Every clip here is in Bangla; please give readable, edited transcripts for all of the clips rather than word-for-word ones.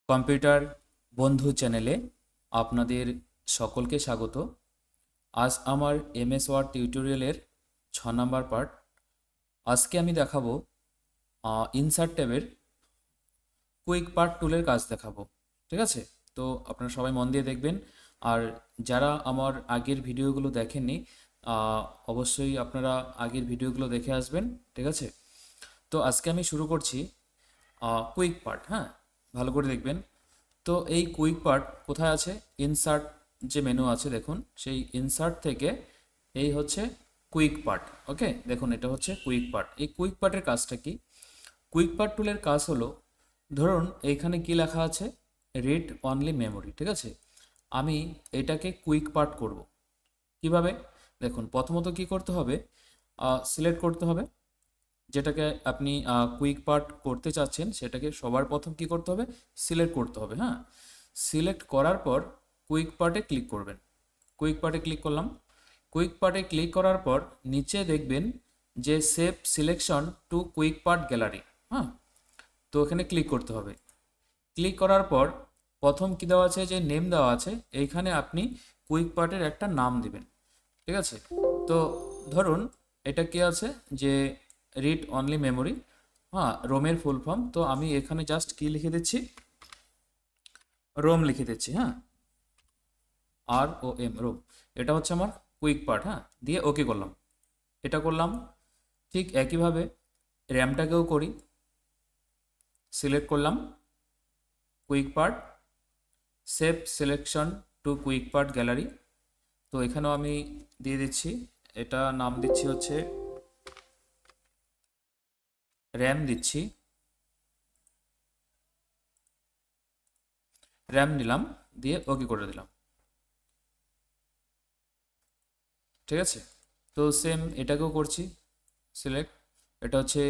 কম্পিউটার বন্ধু চ্যানেলে আপনাদের সকলকে স্বাগত। আজ আমার এমএস ওয়ার্ড টিউটোরিয়ালের 6 নম্বর পার্ট। আজকে আমি দেখাবো ইনসার্ট ট্যাবের কুইক পার্ট টুলের কাজ দেখাবো। ঠিক আছে, তো আপনারা সবাই মন দিয়ে দেখবেন। আর যারা আমার আগের ভিডিওগুলো দেখেননি, অবশ্যই আপনারা আগের ভিডিওগুলো দেখে আসবেন। ঠিক আছে, তো আজকে আমি শুরু করছি কুইক পার্ট। হ্যাঁ, ভালো করে দেখবেন। তো এই কুইক পার্ট কোথায় আছে? ইনসার্ট যে মেনু আছে দেখুন, সেই ইনসার্ট থেকে এই হচ্ছে কুইক পার্ট। ওকে, দেখুন এটা হচ্ছে কুইক পার্ট। এই কুইক পার্টের কাজটা কি? কুইক পার্ট টুলের কাজ হলো, ধরুন এইখানে কি লেখা আছে, রিড অনলি মেমোরি। ঠিক আছে, আমি এটাকে কুইক পার্ট করব কিভাবে? দেখুন, প্রথমত কি করতে হবে, সিলেক্ট করতে হবে যেটাকে আপনি কুইক পার্ট করতে চাচ্ছেন, সেটাকে সবার প্রথম কি করতে হবে, সিলেক্ট করতে হবে। হ্যাঁ, সিলেক্ট করার পর কুইক পার্টে ক্লিক করবেন। কুইক পার্টে ক্লিক করলাম। কুইক পার্টে ক্লিক করার পর নিচে দেখবেন যে save selection to quick part gallery. হ্যাঁ, তো এখানে ক্লিক করতে হবে। ক্লিক করার পর প্রথম কি দেওয়া আছে, যে নেম দেওয়া আছে, এইখানে আপনি কুইক পার্টের একটা নাম দিবেন। ঠিক আছে, তো ধরুন এটা কি আছে, যে রিড অনলি মেমোরি। হ্যাঁ, রোমের ফুল ফর্ম। তো আমি এখানে জাস্ট কি লিখে দিচ্ছি, রোম লিখে দিচ্ছি। হ্যাঁ, ROM, রোম। এটা হচ্ছে আমার কুইক পার্ট। হ্যাঁ, দিয়ে ওকে করলাম। এটা করলাম। ঠিক একইভাবে র্যামটাকেও করি। সিলেক্ট করলাম quick part, save selection to quick part gallery. তো এখানেও আমি দিয়ে দিচ্ছি, এটা নাম দিচ্ছি হচ্ছে র্যাম দিচ্ছি, র্যাম নিলাম, দিয়ে ওকে করে দিলাম। ঠিক আছে, তো সেম এটাকেও করছি, সিলেক্ট। এটা হচ্ছে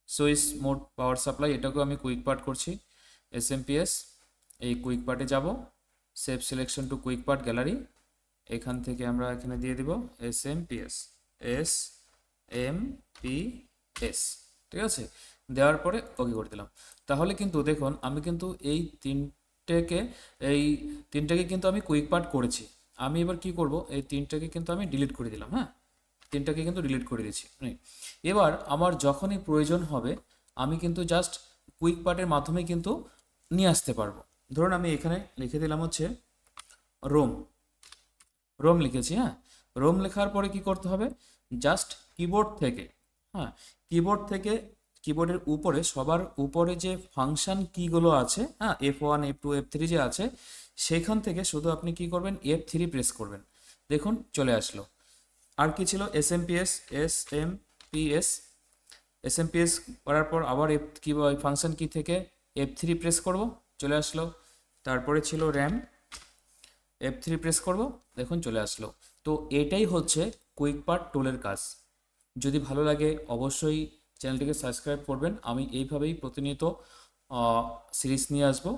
সুইচ মোড পাওয়ার সাপ্লাই, এটাকেও আমি কুইক পার্ট করছি, SMPS। এই কুইক পার্টে যাব, save selection to quick part gallery. এখান থেকে আমরা এখানে দিয়ে দিব SMPS, SMPS। ঠিক আছে, দেওয়ার পরে ওকে করে দিলাম। তাহলে কিন্তু দেখুন, আমি কিন্তু এই তিনটাকে কিন্তু আমি কুইক পার্ট করেছি। আমি এবার কি করব, এই তিনটাকে কিন্তু আমি ডিলিট করে দিলাম। হ্যাঁ, তিনটাকে কিন্তু ডিলিট করে দিচ্ছি। এবার আমার যখনই প্রয়োজন হবে, আমি কিন্তু জাস্ট কুইক পার্টের মাধ্যমে কিন্তু নিয়ে আসতে পারবো। ধরুন আমি এখানে লিখে দিলাম হচ্ছে রোম, রোম লিখেছি। হ্যাঁ, রোম লেখার পরে কি করতে হবে, জাস্ট কিবোর্ড থেকে, হ্যাঁ, কিবোর্ড থেকে কিবোর্ডের উপরে সবার উপরে যে ফাংশন কিগুলো আছে, হ্যাঁ, F1 F2 F3 যে আছে, সেখান থেকে শুধু আপনি কি করবেন, F3 প্রেস করবেন। দেখুন চলে আসলো। আর কি ছিল, SMPS, SMPS, SMPS করার পর আবার কি ফাংশন কি থেকে F3 প্রেস করব, চলে আসলো। তারপরে ছিল র্যাম, F3 প্রেস করব, দেখুন চলে আসলো। তো এটাই হচ্ছে কুইক পার্ট টুলের কাজ। যদি ভালো লাগে অবশ্যই চ্যানেলটিকে সাবস্ক্রাইব করবেন। আমি এইভাবেই প্রতিনিয়ত সিরিজ নিয়ে আসবো।